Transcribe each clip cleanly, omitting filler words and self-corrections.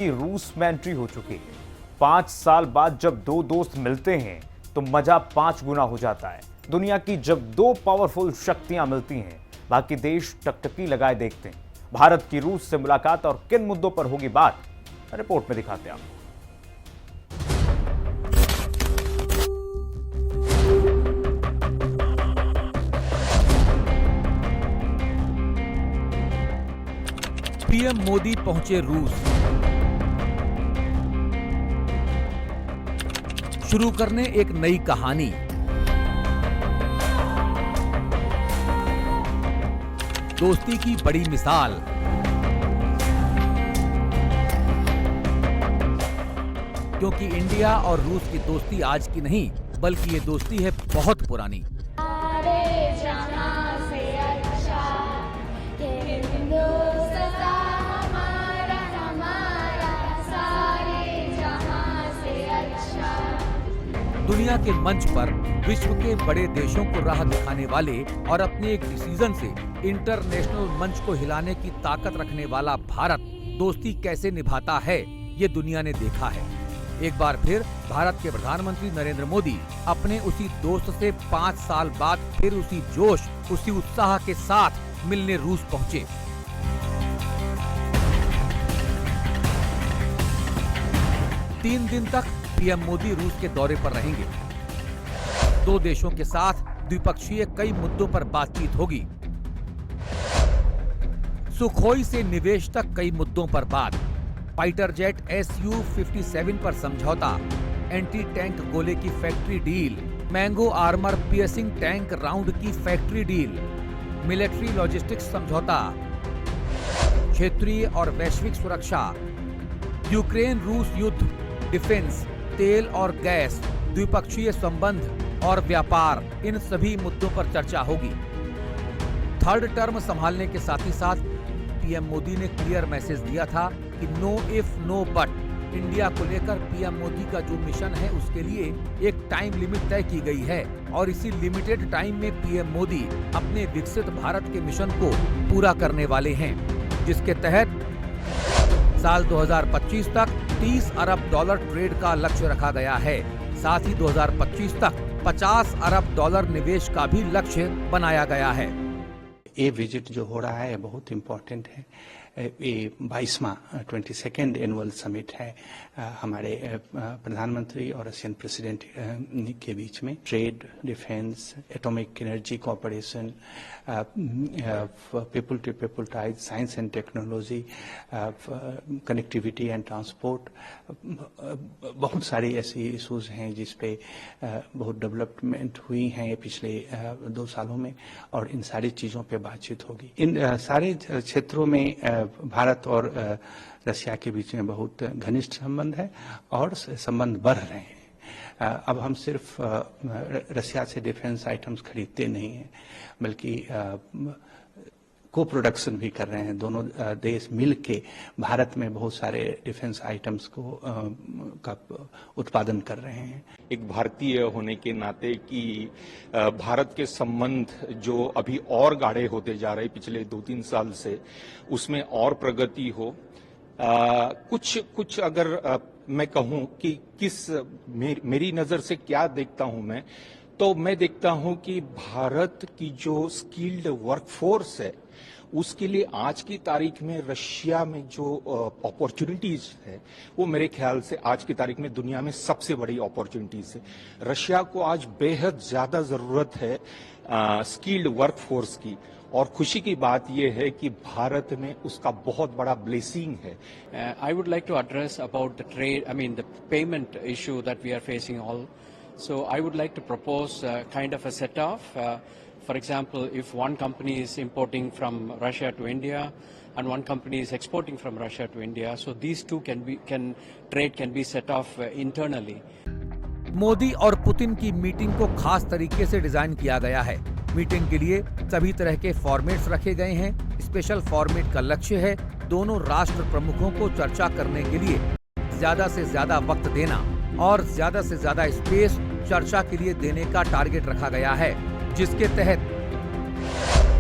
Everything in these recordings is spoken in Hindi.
की रूस में एंट्री हो चुकी है। 5 साल बाद जब दो दोस्त मिलते हैं तो मजा 5 गुना हो जाता है। दुनिया की जब दो पावरफुल शक्तियां मिलती हैं, बाकी देश टकटकी लगाए देखते हैं। भारत की रूस से मुलाकात और किन मुद्दों पर होगी बात, रिपोर्ट में दिखाते हैं आपको। पीएम मोदी पहुंचे रूस। शुरू करने एक नई कहानी। दोस्ती की बड़ी मिसाल। क्योंकि इंडिया और रूस की दोस्ती आज की नहीं, बल्कि ये दोस्ती है बहुत पुरानी। दुनिया के मंच पर विश्व के बड़े देशों को राह दिखाने वाले और अपने एक डिसीजन से इंटरनेशनल मंच को हिलाने की ताकत रखने वाला भारत दोस्ती कैसे निभाता है, ये दुनिया ने देखा है। एक बार फिर भारत के प्रधानमंत्री नरेंद्र मोदी अपने उसी दोस्त से 5 साल बाद फिर उसी जोश, उसी उत्साह के साथ मिलने रूस पहुंचे। तीन दिन तक पीएम मोदी रूस के दौरे पर रहेंगे। दो देशों के साथ द्विपक्षीय कई मुद्दों पर बातचीत होगी। सुखोई से निवेश तक कई मुद्दों पर बात। फाइटर जेट Su-57 पर समझौता, एंटी टैंक गोले की factory deal, mango armour piercing tank round की फैक्ट्री डील, मिलिट्री लॉजिस्टिक्स समझौता, क्षेत्रीय और वैश्विक सुरक्षा, यूक्रेन रूस युद्ध, डिफेंस, तेल और गैस, द्विपक्षीय संबंध और व्यापार, इन सभी मुद्दों पर चर्चा होगी। थर्ड टर्म संभालने के साथ ही साथ पीएम मोदी ने क्लियर मैसेज दिया था कि no if no but. India को लेकर पीएम मोदी का जो मिशन है उसके लिए एक टाइम लिमिट तय की गई है और इसी लिमिटेड टाइम में पीएम मोदी अपने विकसित भारत के मिशन को पूरा करने वाले हैं, जिसके तहत साल 2025 तक $30 अरब ट्रेड का लक्ष्य रखा गया है। साथ ही 2025 तक $50 अरब निवेश का भी लक्ष्य बनाया गया है। ये विजिट जो हो रहा है बहुत इम्पोर्टेंट है। ये 22वां 22nd एनुअल समिट है हमारे प्रधानमंत्री और रशियन प्रेसिडेंट के बीच में। Trade, defence, atomic energy cooperation, people to people ties, science and technology, connectivity and transport, बहुत सारी ऐसी इशूज हैं जिस पे बहुत डेवलपमेंट हुई हैं ये पिछले 2 सालों में, और इन सारी चीज़ों पे बातचीत होगी। इन सारे क्षेत्रों में भारत और रशिया के बीच में बहुत घनिष्ठ संबंध है और संबंध बढ़ रहे हैं। अब हम सिर्फ रशिया से डिफेंस आइटम्स खरीदते नहीं हैं, बल्कि को प्रोडक्शन भी कर रहे हैं। दोनों देश मिल के भारत में बहुत सारे डिफेंस आइटम्स को का उत्पादन कर रहे हैं। एक भारतीय होने के नाते कि भारत के संबंध जो अभी और गाढ़े होते जा रहे पिछले 2-3 साल से, उसमें और प्रगति हो। कुछ अगर मैं कहूं कि मेरी नजर से क्या देखता हूं मैं, तो मैं देखता हूं कि भारत की जो स्किल्ड वर्कफोर्स है उसके लिए आज की तारीख में रशिया में जो अपॉर्चुनिटीज है वो मेरे ख्याल से आज की तारीख में दुनिया में सबसे बड़ी अपॉर्चुनिटीज है। रशिया को आज बेहद ज्यादा जरूरत है स्किल्ड वर्कफोर्स की, और खुशी की बात यह है कि भारत में उसका बहुत बड़ा ब्लेसिंग है। I would like to address about the trade, the payment issue that we are facing all. So I would like to propose kind of a set-off. For example, if one company is importing from Russia to India and one company is exporting from Russia to India, so these two trade can be set off internally. Modi और पुतिन की मीटिंग को खास तरीके से डिजाइन किया गया है। मीटिंग के लिए सभी तरह के फॉर्मेट्स रखे गए हैं। स्पेशल फॉर्मेट का लक्ष्य है दोनों राष्ट्र प्रमुखों को चर्चा करने के लिए ज्यादा से ज्यादा वक्त देना और ज्यादा से ज्यादा स्पेस चर्चा के लिए देने का टारगेट रखा गया है, जिसके तहत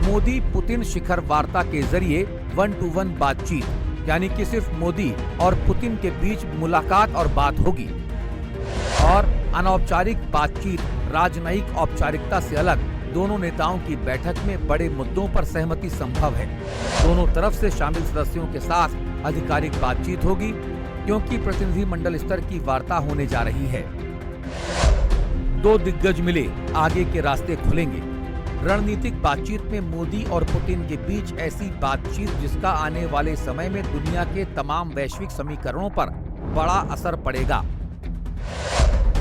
मोदी पुतिन शिखर वार्ता के जरिए 1-to-1 बातचीत यानी कि सिर्फ मोदी और पुतिन के बीच मुलाकात और बात होगी। और अनौपचारिक बातचीत राजनयिक औपचारिकता से अलग दोनों नेताओं की बैठक में बड़े मुद्दों पर सहमति संभव है। दोनों तरफ से शामिल सदस्यों के साथ आधिकारिक बातचीत होगी, क्योंकि प्रतिनिधिमंडल स्तर की वार्ता होने जा रही है। दो दिग्गज मिले, आगे के रास्ते खुलेंगे। रणनीतिक बातचीत में मोदी और पुतिन के बीच ऐसी बातचीत जिसका आने वाले समय में दुनिया के तमाम वैश्विक समीकरणों पर बड़ा असर पड़ेगा।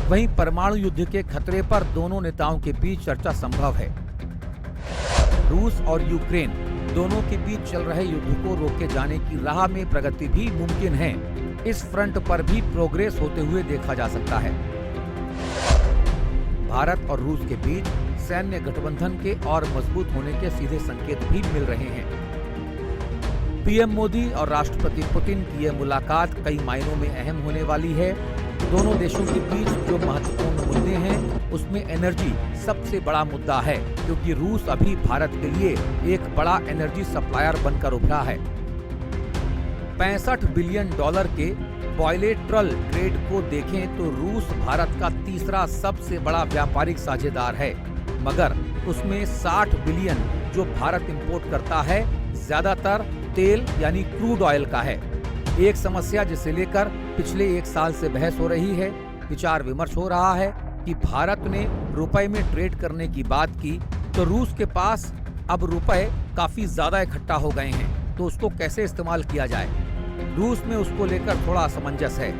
वहीं परमाणु युद्ध के खतरे पर दोनों नेताओं के बीच चर्चा संभव है। रूस और यूक्रेन दोनों के बीच चल रहे युद्ध को रोके जाने की राह में प्रगति भी मुमकिन है। इस फ्रंट पर भी प्रोग्रेस होते हुए देखा जा सकता है। भारत और रूस के बीच सैन्य गठबंधन के और मजबूत होने के सीधे संकेत भी मिल रहे हैं। पीएम मोदी और राष्ट्रपति पुतिन की यह मुलाकात कई मायनों में अहम होने वाली है। दोनों देशों के बीच जो महत्वपूर्ण मुद्दे हैं उसमें एनर्जी सबसे बड़ा मुद्दा है, क्योंकि रूस अभी भारत के लिए एक बड़ा एनर्जी सप्लायर बनकर उभरा है। $65 बिलियन के बायलैटरल ट्रेड को देखें तो रूस भारत का तीसरा सबसे बड़ा व्यापारिक साझेदार है, मगर उसमें 60 बिलियन जो भारत इंपोर्ट करता है ज्यादातर तेल यानी क्रूड ऑयल का है। एक समस्या जिसे लेकर पिछले 1 साल से बहस हो रही है, विचार विमर्श हो रहा है कि भारत ने रुपए में ट्रेड करने की बात की तो रूस के पास अब रुपए काफी ज्यादा इकट्ठा हो गए हैं, तो उसको कैसे इस्तेमाल किया जाए। रूस में उसको लेकर थोड़ा असमंजस है।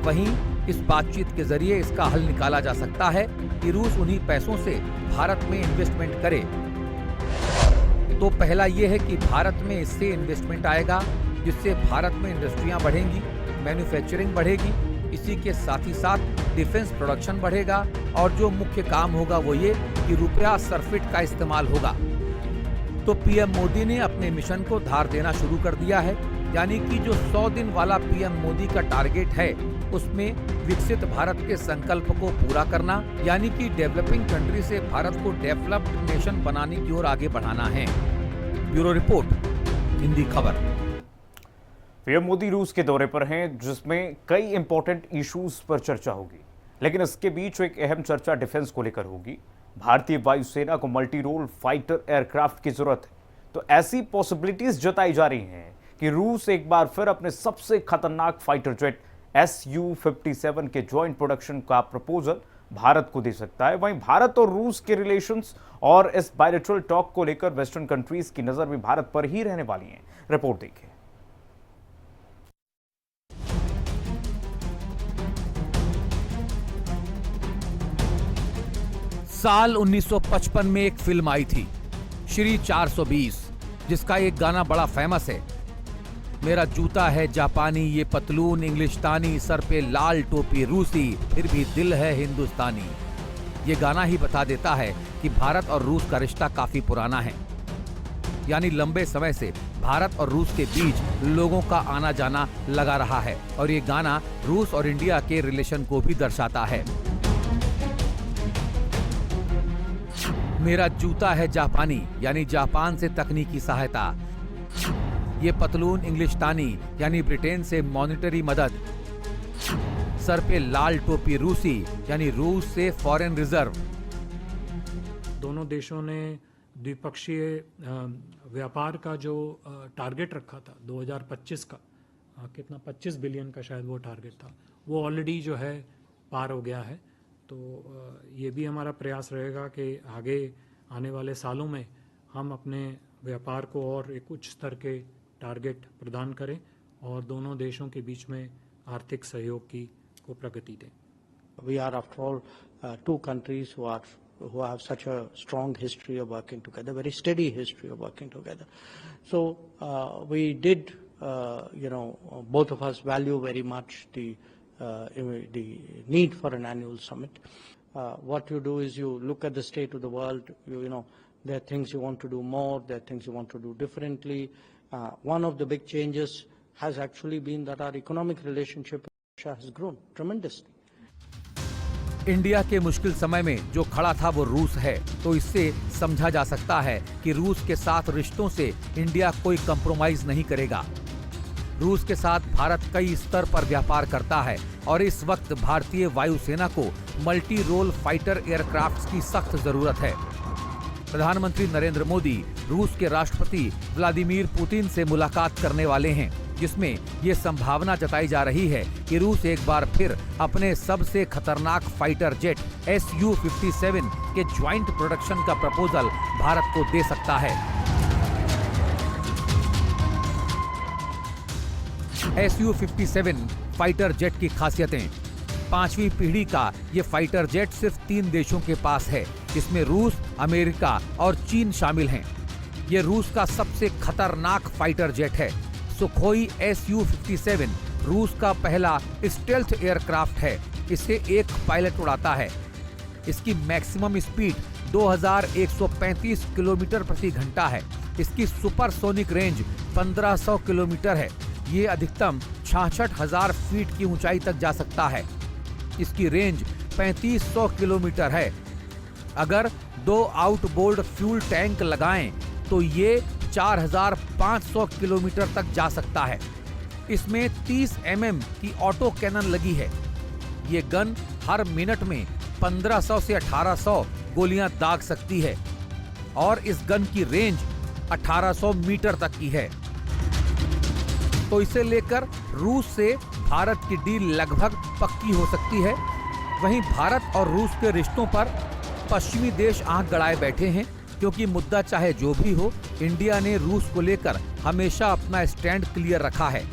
वहीं इस बातचीत के जरिए इसका हल निकाला जा सकता है कि रूस उन्हीं पैसों से भारत में इन्वेस्टमेंट करे। तो पहला ये है कि भारत में इससे इन्वेस्टमेंट आएगा, जिससे भारत में इंडस्ट्रियां बढ़ेंगी, मैन्युफैक्चरिंग बढ़ेगी, इसी के साथ ही साथ डिफेंस प्रोडक्शन बढ़ेगा, और जो मुख्य काम होगा वो ये कि रुपया सरफिट का इस्तेमाल होगा। तो पीएम मोदी ने अपने मिशन को धार देना शुरू कर दिया है, यानी कि जो 100 दिन वाला पीएम मोदी का टारगेट है उसमें विकसित भारत के संकल्प को पूरा करना, यानी कि डेवलपिंग कंट्री से भारत को डेवलप्ड नेशन बनाने की ओर आगे बढ़ाना है। ब्यूरो रिपोर्ट, हिंदी खबर। पीएम मोदी रूस के दौरे पर हैं, जिसमें कई इंपॉर्टेंट इश्यूज पर चर्चा होगी, लेकिन इसके बीच एक अहम चर्चा डिफेंस को लेकर होगी। भारतीय वायुसेना को मल्टी रोल फाइटर एयरक्राफ्ट की जरूरत है, तो ऐसी पॉसिबिलिटीज जताई जा रही हैं कि रूस एक बार फिर अपने सबसे खतरनाक फाइटर जेट Su-57 के ज्वाइंट प्रोडक्शन का प्रपोजल भारत को दे सकता है। वहीं भारत और रूस के रिलेशंस और इस बायलैटरल टॉक को लेकर वेस्टर्न कंट्रीज की नजर भी भारत पर ही रहने वाली है। रिपोर्ट देखिए। साल 1955 में एक फिल्म आई थी, श्री 420, जिसका एक गाना बड़ा फेमस है। मेरा जूता है जापानी, ये पतलून इंग्लिशतानी, सर पे लाल टोपी रूसी, फिर भी दिल है हिंदुस्तानी। ये गाना ही बता देता है कि भारत और रूस का रिश्ता काफी पुराना है, यानी लंबे समय से भारत और रूस के बीच लोगों का आना जाना लगा रहा है, और ये गाना रूस और इंडिया के रिलेशन को भी दर्शाता है। मेरा जूता है जापानी, यानी जापान से तकनीकी सहायता। ये पतलून इंग्लिशतानी, यानी ब्रिटेन से मॉनिटरी मदद। सर पे लाल टोपी रूसी, यानी रूस से फॉरेन रिजर्व। दोनों देशों ने द्विपक्षीय व्यापार का जो टारगेट रखा था 2025 का, कितना 25 बिलियन का शायद वो टारगेट था, वो ऑलरेडी जो है पार हो गया है। तो ये भी हमारा प्रयास रहेगा कि आगे आने वाले सालों में हम अपने व्यापार को और एक उच्च स्तर के टारगेट प्रदान करें और दोनों देशों के बीच में आर्थिक सहयोग को प्रगति दें। We are after all two countries who have such a strong history of working together, very steady history of working together. So we did, both of us value very much the need for an annual summit. What you do is you look at the state of the world. There are things you want to do more, there are things you want to do differently. One of the big changes has actually been that our economic relationship with Russia has grown tremendously. India के मुश्किल समय में जो खड़ा था वो रूस है, तो इससे समझा जा सकता है कि रूस के साथ रिश्तों से इंडिया कोई कंप्रोमाइज नहीं करेगा। रूस के साथ भारत कई स्तर पर व्यापार करता है और इस वक्त भारतीय वायुसेना को मल्टी रोल फाइटर एयरक्राफ्ट्स की सख्त जरूरत है। प्रधानमंत्री नरेंद्र मोदी रूस के राष्ट्रपति व्लादिमीर पुतिन से मुलाकात करने वाले हैं, जिसमें ये संभावना जताई जा रही है कि रूस एक बार फिर अपने सबसे खतरनाक फाइटर जेट Su-57 के ज्वाइंट प्रोडक्शन का प्रपोजल भारत को दे सकता है। Su-57 फाइटर जेट की खासियतें। 5वीं पीढ़ी का ये फाइटर जेट सिर्फ 3 देशों के पास है, जिसमें रूस, अमेरिका और चीन शामिल हैं। ये रूस का सबसे खतरनाक फाइटर जेट है। सुखोई Su-57 रूस का पहला स्टेल्थ एयरक्राफ्ट है। इसे एक पायलट उड़ाता है। इसकी मैक्सिमम स्पीड 2135 किलोमीटर प्रति घंटा है। इसकी सुपरसोनिक रेंज 1500 किलोमीटर है। ये अधिकतम 66,000 फीट की ऊंचाई तक जा सकता है। इसकी रेंज 3500 किलोमीटर है। अगर 2 आउटबोर्ड फ्यूल टैंक लगाएं तो ये 4500 किलोमीटर तक जा सकता है। इसमें 30 mm की ऑटो कैनन लगी है। ये गन हर मिनट में 1500 से 1800 गोलियां दाग सकती है और इस गन की रेंज 1800 मीटर तक की है। तो इसे लेकर रूस से भारत की डील लगभग पक्की हो सकती है। वहीं भारत और रूस के रिश्तों पर पश्चिमी देश आंख गड़ाए बैठे हैं, क्योंकि मुद्दा चाहे जो भी हो, इंडिया ने रूस को लेकर हमेशा अपना स्टैंड क्लियर रखा है।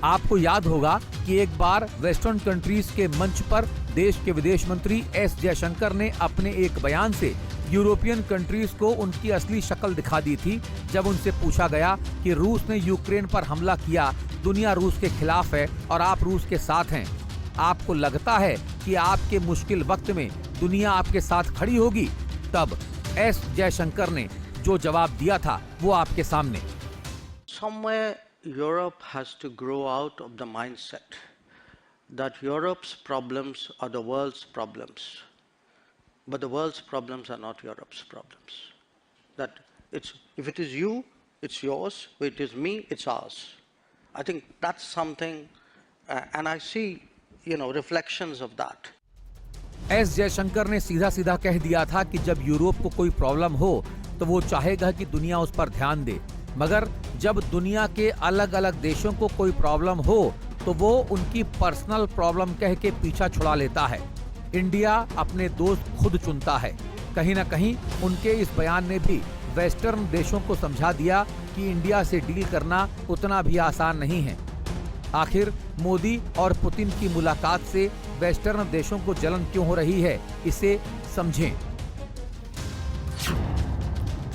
आपको याद होगा कि एक बार वेस्टर्न कंट्रीज के मंच पर देश के विदेश मंत्री एस जयशंकर ने अपने एक बयान से यूरोपियन कंट्रीज को उनकी असली शक्ल दिखा दी थी, जब उनसे पूछा गया कि रूस ने यूक्रेन पर हमला किया, दुनिया रूस के खिलाफ है और आप रूस के साथ हैं। आपको लगता है कि आपके मुश्किल वक्त में दुनिया आपके साथ खड़ी होगी? तब एस जयशंकर ने जो जवाब दिया था वो आपके सामने। Somewhere Europe has to grow out of the mindset that Europe's problems are the world's problems, but the world's problems are not Europe's problems. That if it is you, it's yours. If it is me, it's ours. I think that's something, and I see, reflections of that. S Jaishankar ने सीधा सीधा कह दिया था कि जब यूरोप को कोई प्रॉब्लम हो तो वो चाहेगा कि दुनिया उस पर ध्यान दे, मगर जब दुनिया के अलग अलग देशों को कोई प्रॉब्लम हो तो वो उनकी पर्सनल प्रॉब्लम कह के पीछा छुड़ा लेता है। इंडिया अपने दोस्त खुद चुनता है। कहीं ना कहीं उनके इस बयान ने भी वेस्टर्न देशों को समझा दिया कि इंडिया से डील करना उतना भी आसान नहीं है। आखिर मोदी और पुतिन की मुलाकात से वेस्टर्न देशों को जलन क्यों हो रही है, इसे समझें।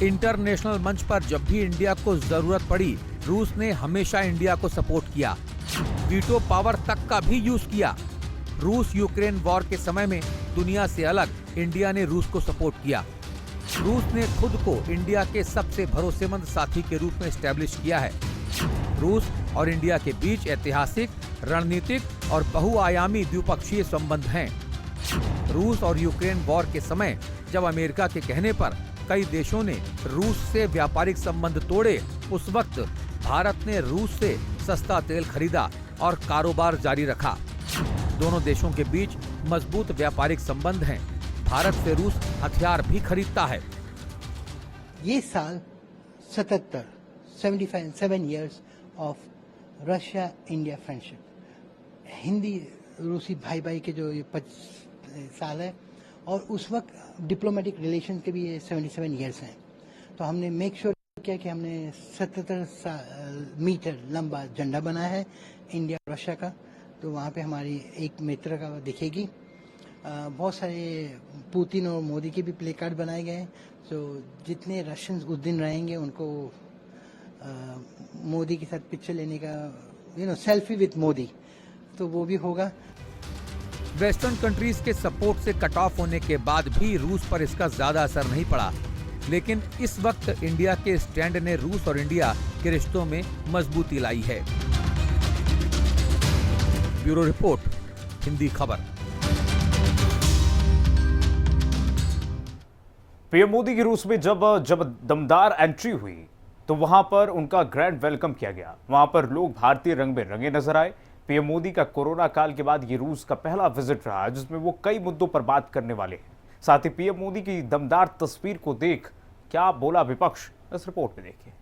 इंटरनेशनल मंच पर जब भी इंडिया को जरूरत पड़ी, रूस ने हमेशा इंडिया को सपोर्ट किया, वीटो पावर तक का भी यूज किया। रूस यूक्रेन वॉर के समय में दुनिया से अलग इंडिया ने रूस को सपोर्ट किया। रूस ने खुद को इंडिया के सबसे भरोसेमंद साथी के रूप में एस्टैब्लिश किया है। रूस और इंडिया के बीच ऐतिहासिक, रणनीतिक और बहुआयामी द्विपक्षीय संबंध हैं। रूस और यूक्रेन वॉर के समय जब अमेरिका के कहने पर कई देशों ने रूस से व्यापारिक संबंध तोड़े, उस वक्त भारत ने रूस से सस्ता तेल खरीदा और कारोबार जारी रखा। दोनों देशों के बीच मजबूत व्यापारिक संबंध हैं। भारत से रूस हथियार भी खरीदता है। ये साल 77 years of Russia India friendship, Hindi रूसी भाई भाई के जो ये 25 साल है, और उस वक्त डिप्लोमेटिक रिलेशन के भी ये 77 years हैं। तो हमने मेक श्योर किया कि हमने 77 मीटर लंबा झंडा बनाया है इंडिया रशिया का। तो वहाँ पे हमारी एक मित्र का दिखेगी। बहुत सारे पुतिन और मोदी के भी प्ले कार्ड बनाए गए हैं। तो जितने रशियंस उस दिन रहेंगे उनको मोदी के साथ पिक्चर लेने का, सेल्फी विद मोदी, तो वो भी होगा। वेस्टर्न कंट्रीज के सपोर्ट से कट ऑफ होने के बाद भी रूस पर इसका ज्यादा असर नहीं पड़ा, लेकिन इस वक्त इंडिया के स्टैंड ने रूस और इंडिया के रिश्तों में मजबूती लाई है। ब्यूरो रिपोर्ट, हिंदी खबर। पीएम मोदी की रूस में जब दमदार एंट्री हुई तो वहां पर उनका ग्रैंड वेलकम किया गया। वहां पर लोग भारतीय रंग में रंगे नजर आए। पीएम मोदी का कोरोना काल के बाद ये रूस का पहला विजिट रहा जिसमें वो कई मुद्दों पर बात करने वाले हैं। साथ ही पीएम मोदी की दमदार तस्वीर को देख क्या बोला विपक्ष, इस रिपोर्ट में देखिए।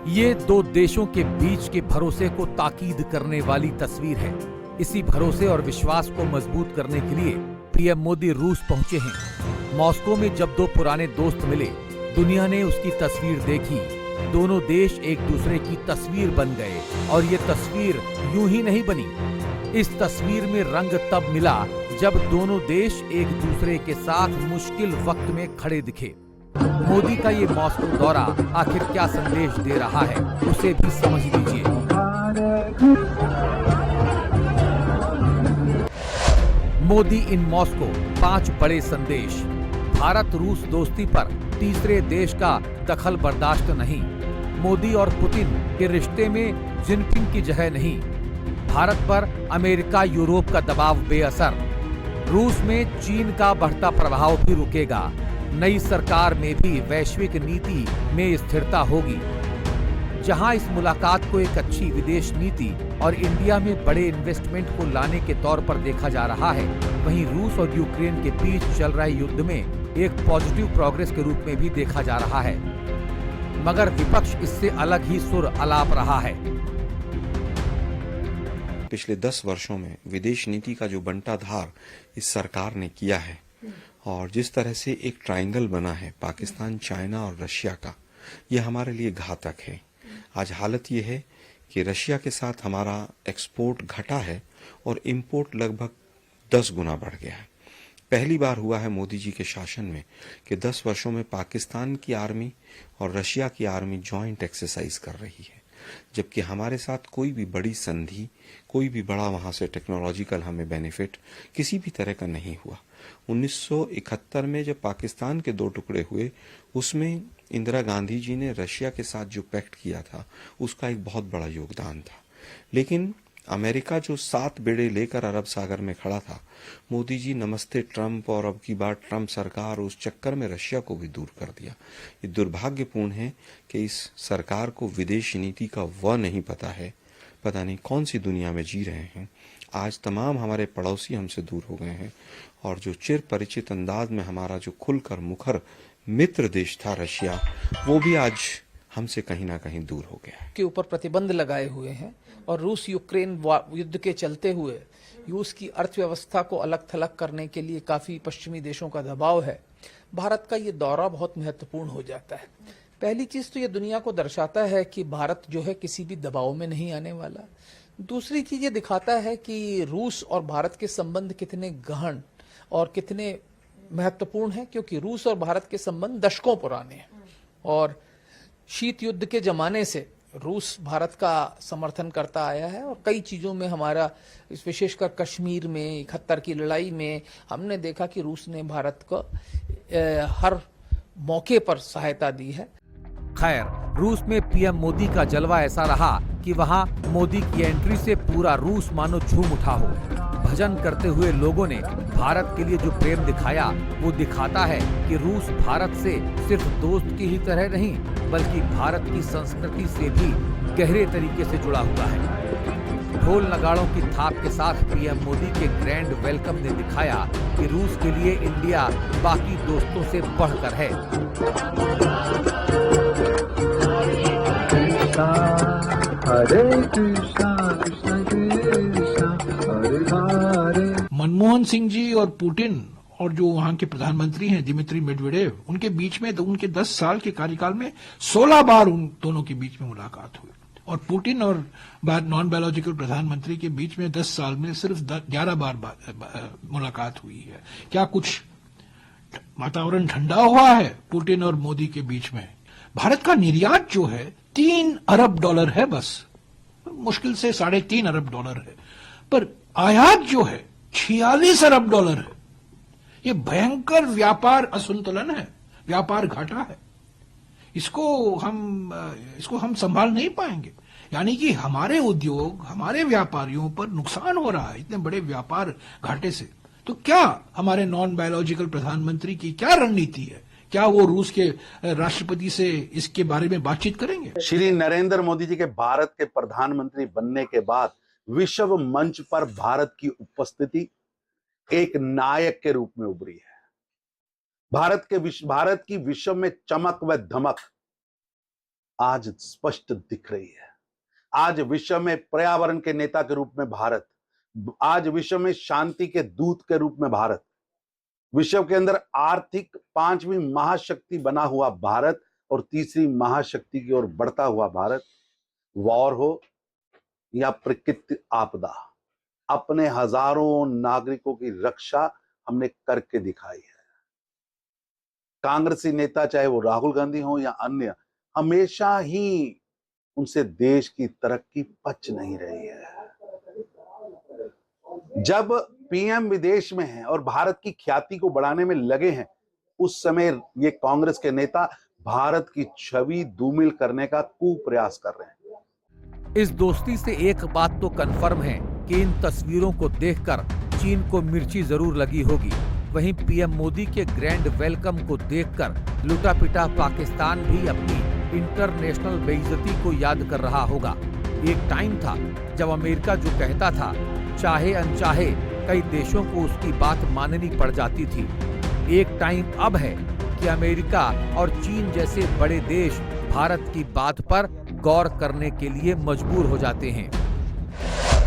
ये दो देशों के बीच के भरोसे को ताकीद करने वाली तस्वीर है। इसी भरोसे और विश्वास को मजबूत करने के लिए पीएम मोदी रूस पहुंचे हैं। मॉस्को में जब दो पुराने दोस्त मिले, दुनिया ने उसकी तस्वीर देखी। दोनों देश एक दूसरे की तस्वीर बन गए और ये तस्वीर यूं ही नहीं बनी। इस तस्वीर में रंग तब मिला जब दोनों देश एक दूसरे के साथ मुश्किल वक्त में खड़े दिखे। मोदी का ये मॉस्को दौरा आखिर क्या संदेश दे रहा है, उसे भी समझ लीजिए। मोदी इन मॉस्को 5 बड़े संदेश। भारत रूस दोस्ती पर तीसरे देश का दखल बर्दाश्त नहीं। मोदी और पुतिन के रिश्ते में जिनपिंग की जगह नहीं। भारत पर अमेरिका यूरोप का दबाव बेअसर। रूस में चीन का बढ़ता प्रभाव भी रुकेगा। नई सरकार में भी वैश्विक नीति में स्थिरता होगी। जहां इस मुलाकात को एक अच्छी विदेश नीति और इंडिया में बड़े इन्वेस्टमेंट को लाने के तौर पर देखा जा रहा है, वहीं रूस और यूक्रेन के बीच चल रहे युद्ध में एक पॉजिटिव प्रोग्रेस के रूप में भी देखा जा रहा है। मगर विपक्ष इससे अलग ही सुर अलाप रहा है। पिछले 10 वर्षों में विदेश नीति का जो बंटाधार इस सरकार ने किया है और जिस तरह से एक ट्रायंगल बना है पाकिस्तान, चाइना और रशिया का, यह हमारे लिए घातक है। आज हालत यह है कि रशिया के साथ हमारा एक्सपोर्ट घटा है और इंपोर्ट लगभग 10 गुना बढ़ गया है। पहली बार हुआ है मोदी जी के शासन में कि 10 वर्षों में पाकिस्तान की आर्मी और रशिया की आर्मी जॉइंट एक्सरसाइज कर रही है, जबकि हमारे साथ कोई भी बड़ी संधि, कोई भी बड़ा वहां से टेक्नोलॉजिकल हमें बेनिफिट किसी भी तरह का नहीं हुआ। 1971 में जब पाकिस्तान के 2 टुकड़े हुए, उसमें इंदिरा गांधी जी ने रशिया के साथ जो पैक्ट किया था उसका एक बहुत बड़ा योगदान था। लेकिन अमेरिका जो 7 बेड़े लेकर अरब सागर में खड़ा था, मोदी जी नमस्ते ट्रंप और अब की बार ट्रंप सरकार, उस चक्कर में रशिया को भी दूर कर दिया। ये दुर्भाग्यपूर्ण है कि इस सरकार को विदेश नीति का वह नहीं पता है, पता नहीं कौन सी दुनिया में जी रहे हैं। आज तमाम हमारे पड़ोसी हमसे दूर हो गए हैं और जो चिर परिचित अंदाज में हमारा जो खुलकर मुखर मित्र देश था रशिया, वो भी आज हमसे कहीं ना कहीं दूर हो गया के ऊपर प्रतिबंध लगाए हुए हैं और रूस यूक्रेन युद्ध के चलते हुए रूस की अर्थव्यवस्था को अलग थलग करने के लिए काफी पश्चिमी देशों का दबाव है। भारत का ये दौरा बहुत महत्वपूर्ण हो जाता है। पहली चीज तो ये दुनिया को दर्शाता है कि भारत जो है किसी भी दबाव में नहीं आने वाला। दूसरी चीज ये दिखाता है कि रूस और भारत के संबंध कितने गहन और कितने महत्वपूर्ण हैं, क्योंकि रूस और भारत के संबंध दशकों पुराने हैं और शीत युद्ध के जमाने से रूस भारत का समर्थन करता आया है और कई चीजों में हमारा, विशेषकर कश्मीर में 71 की लड़ाई में हमने देखा कि रूस ने भारत को हर मौके पर सहायता दी है। खैर, रूस में पीएम मोदी का जलवा ऐसा रहा कि वहां मोदी की एंट्री से पूरा रूस मानो झूम उठा हो। भजन करते हुए लोगों ने भारत के लिए जो प्रेम दिखाया, वो दिखाता है कि रूस भारत से सिर्फ दोस्त की ही तरह नहीं, बल्कि भारत की संस्कृति से भी गहरे तरीके से जुड़ा हुआ है। ढोल नगाड़ों की थाप के साथ पीएम मोदी के ग्रैंड वेलकम ने दिखाया कि रूस के लिए इंडिया बाकी दोस्तों से बढ़कर है। मनमोहन सिंह जी और पुतिन और जो वहां के प्रधानमंत्री हैं दिमित्री मेडवेडेव, उनके बीच में उनके 10 साल के कार्यकाल में 16 बार उन दोनों के बीच में मुलाकात हुई और पुतिन और नॉन बायोलॉजिकल प्रधानमंत्री के बीच में 10 साल में सिर्फ 11 बार मुलाकात हुई है। क्या कुछ वातावरण ठंडा हुआ है पुतिन और मोदी के बीच में। भारत का निर्यात जो है $3 अरब है, बस मुश्किल से $3.5 अरब है, पर आयात जो है $46 अरब है। ये भयंकर व्यापार असंतुलन है, व्यापार घाटा है। इसको हम संभाल नहीं पाएंगे। यानी कि हमारे उद्योग, हमारे व्यापारियों पर नुकसान हो रहा है इतने बड़े व्यापार घाटे से। तो क्या हमारे नॉन बायोलॉजिकल प्रधानमंत्री की क्या रणनीति है? क्या वो रूस के राष्ट्रपति से इसके बारे में बातचीत करेंगे? श्री नरेंद्र मोदी जी के भारत के प्रधानमंत्री बनने के बाद विश्व मंच पर भारत की उपस्थिति एक नायक के रूप में उभरी है। भारत की विश्व में चमक व धमक आज स्पष्ट दिख रही है। आज विश्व में पर्यावरण के नेता के रूप में भारत, आज विश्व में शांति के दूत के रूप में भारत, विश्व के अंदर आर्थिक 5वीं महाशक्ति बना हुआ भारत और तीसरी महाशक्ति की ओर बढ़ता हुआ भारत, वॉर हो या प्राकृतिक आपदा, अपने हजारों नागरिकों की रक्षा हमने करके दिखाई है। कांग्रेसी नेता चाहे वो राहुल गांधी हो या अन्य, हमेशा ही उनसे देश की तरक्की पच नहीं रही है। जब पीएम विदेश में हैं और भारत की ख्याति को बढ़ाने में लगे हैं, उस समय ये कांग्रेस के नेता भारत की छवि धूमिल करने का कुप्रयास कर रहे हैं। इस दोस्ती से एक बात तो कन्फर्म है कि इन तस्वीरों को देखकर चीन को मिर्ची जरूर लगी होगी। वहीं पीएम मोदी के ग्रैंड वेलकम को देखकर लुटा पिटा पाकिस्तान भी अपनी इंटरनेशनल बेइज्जती को याद कर रहा होगा। एक टाइम था जब अमेरिका जो कहता था, चाहे अनचाहे कई देशों को उसकी बात माननी पड़ जाती थी। एक टाइम अब है कि अमेरिका और चीन जैसे बड़े देश भारत की बात पर गौर करने के लिए मजबूर हो जाते हैं।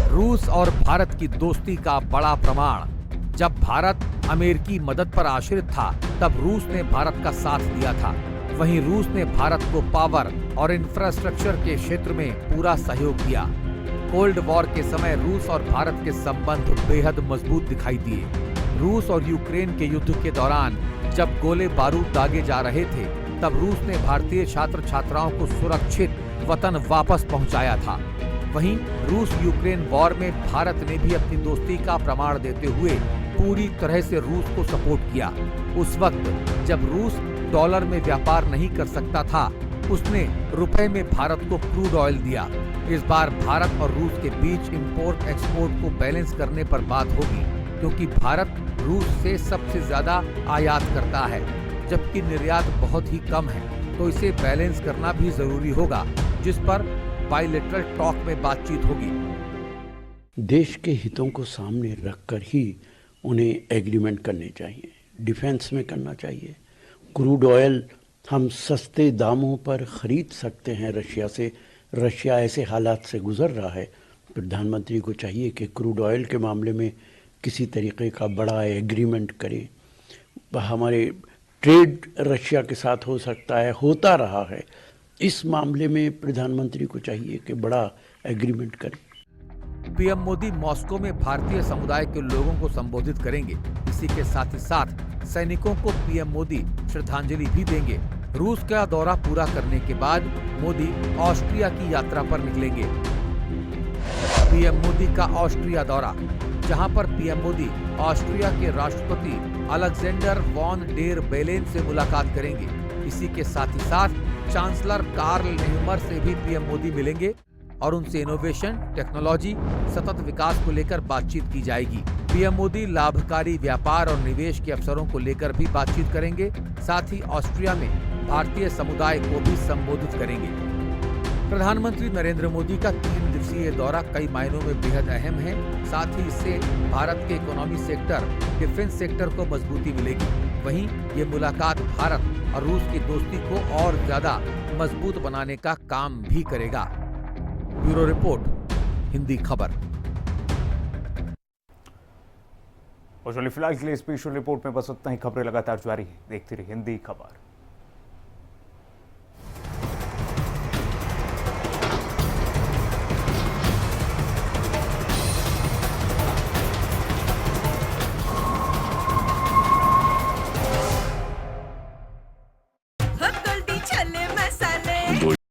रूस और भारत की दोस्ती का बड़ा प्रमाण, जब भारत अमेरिकी मदद पर आश्रित था तब रूस ने भारत का साथ दिया था। वहीं रूस ने भारत को पावर और इंफ्रास्ट्रक्चर के क्षेत्र में पूरा सहयोग दिया। कोल्ड वॉर के समय रूस और भारत के संबंध बेहद मजबूत दिखाई दिए। रूस और यूक्रेन के युद्ध के दौरान जब गोले बारूद दागे जा रहे थे, तब रूस ने भारतीय छात्र छात्राओं को सुरक्षित वतन वापस पहुंचाया था। वहीं रूस यूक्रेन वॉर में भारत ने भी अपनी दोस्ती का प्रमाण देते हुए पूरी तरह से रूस को सपोर्ट किया। उस वक्त जब रूस डॉलर में व्यापार नहीं कर सकता था, उसने रुपए में भारत को क्रूड ऑयल दिया। इस बार भारत और रूस के बीच इंपोर्ट एक्सपोर्ट को बैलेंस करने पर बात होगी, क्योंकि भारत रूस से सबसे ज्यादा आयात करता है, जबकि निर्यात बहुत ही कम है। तो इसे बैलेंस करना भी जरूरी होगा, जिस पर बायलैटरल टॉक में बातचीत होगी। देश के हितों को सामने रखकर ही उन्हें एग्रीमेंट करने चाहिए। डिफेंस में करना चाहिए। क्रूड ऑयल हम सस्ते दामों पर खरीद सकते हैं रशिया से। रशिया ऐसे हालात से गुजर रहा है। प्रधानमंत्री को चाहिए कि क्रूड ऑयल के मामले में किसी तरीके का बड़ा एग्रीमेंट करे। हमारे ट्रेड रशिया के साथ हो सकता है, होता रहा है। इस मामले में प्रधानमंत्री को चाहिए कि बड़ा एग्रीमेंट करे। पीएम मोदी मॉस्को में भारतीय समुदाय के लोगों को संबोधित करेंगे। इसी के साथ ही साथ सैनिकों को पीएम मोदी श्रद्धांजलि भी देंगे। रूस का दौरा पूरा करने के बाद मोदी ऑस्ट्रिया की यात्रा पर निकलेंगे। पीएम मोदी का ऑस्ट्रिया दौरा, जहां पर पीएम मोदी ऑस्ट्रिया के राष्ट्रपति अलेक्जेंडर वॉन डेर बेलेन से मुलाकात करेंगे। इसी के साथ ही साथ चांसलर कार्ल नेहमर से भी पीएम मोदी मिलेंगे और उनसे इनोवेशन, टेक्नोलॉजी, सतत विकास को लेकर बातचीत की जाएगी। पीएम मोदी लाभकारी व्यापार और निवेश के अवसरों को लेकर भी बातचीत करेंगे। साथ ही ऑस्ट्रिया में भारतीय समुदाय को भी संबोधित करेंगे। प्रधानमंत्री नरेंद्र मोदी का 3 दिवसीय दौरा कई मायनों में बेहद अहम है। साथ ही इससे भारत के इकोनॉमी सेक्टर, डिफेंस सेक्टर को मजबूती मिलेगी। वहीं ये मुलाकात भारत और रूस की दोस्ती को और ज्यादा मजबूत बनाने का काम भी करेगा। ब्यूरो रिपोर्ट, हिंदी खबर। और फिलहाल के लिए स्पेशल रिपोर्ट में बस उतना ही। खबरें लगातार जारी है, देखते रहिए हिंदी खबर।